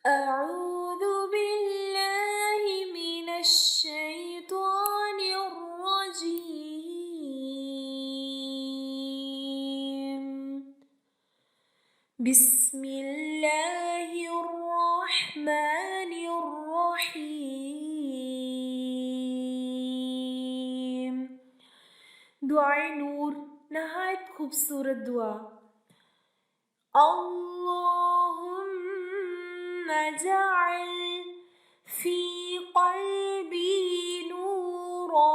أعوذ بالله من الشيطان الرجيم. بسم الله الرحمن الرحيم. दुआए नूर नहायत खूबसूरत दुआ। اللهم اجعل في قلبي نورا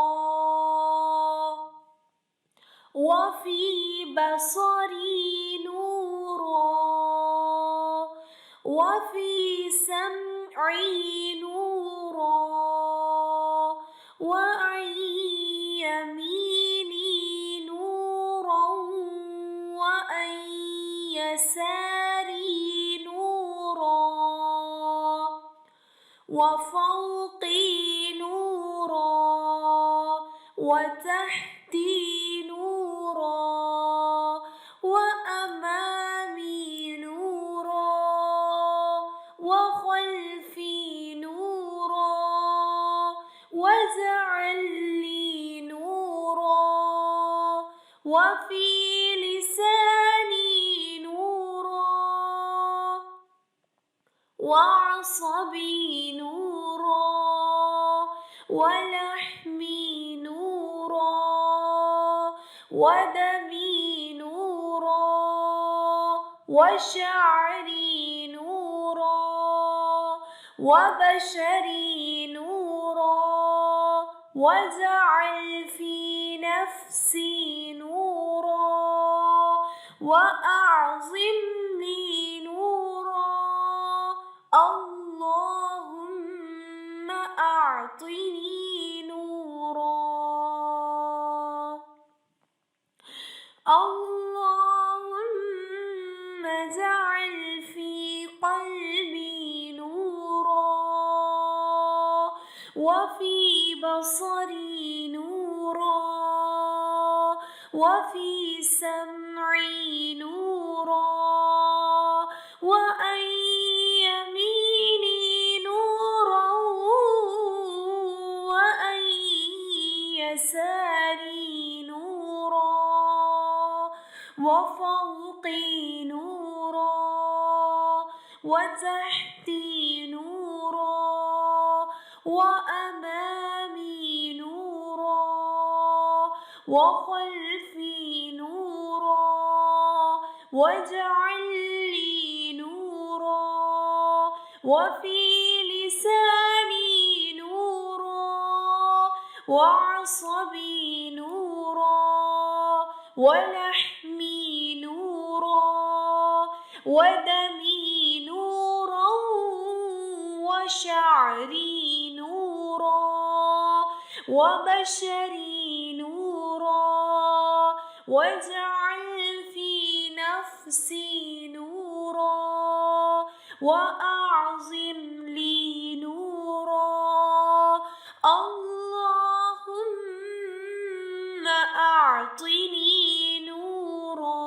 وفي بصري نورا وفي سمعي نورا وعن يميني نورا وعن يساري نورا وفوقي نورا وتحتي نورا وأمامي نورا وخلفي نورا واجعل لي نورا وفي لساني نورا وعصبي نورا ولحمي نورا ودمي نورا وشعري نورا وبشري نورا واجعل في نفسي نورا وأعظم لي نورا اللهم أعطني نورا اللهم اجعل في قلبي نورا وفي بصري نورا وفي سمعي نورا وعن يميني نورا وعن يساري نورا وفوقي نورا وتحتي نورا وأمامي نورا وخلفي نورا واجعل لي نورا وفي لساني نورا وعصبي نورا ولحمي نورا ودمي نورا وشعري نورا وبشري نورا واجعل في نفسي نورا وأعظم لي نورا اللهم أعطني نورا।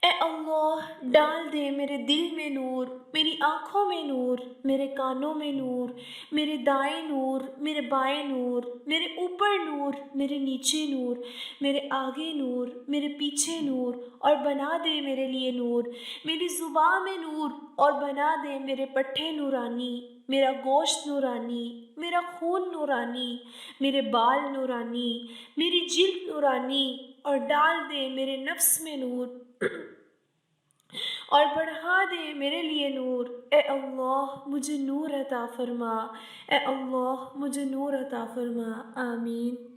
ए अल्लाह डाल दे मेरे दिल में नूर, मेरी आँखों में नूर, मेरे कानों में नूर, मेरे दाएं नूर, मेरे बाएं नूर, मेरे ऊपर नूर, मेरे नीचे नूर, मेरे आगे नूर, मेरे पीछे नूर और बना दे मेरे लिए नूर, मेरी ज़ुबान में नूर और बना दे मेरे पट्टे नूरानी, मेरा गोश्त नूरानी, मेरा खून नूरानी, मेरे बाल नूरानी, मेरी जिल्द नूरानी और डाल दे मेरे नफ्स में नूर और बढ़ा दे मेरे लिए नूर। ए अल्लाह मुझे नूर अता फरमा, ए अल्लाह मुझे नूर अता फरमा। आमीन।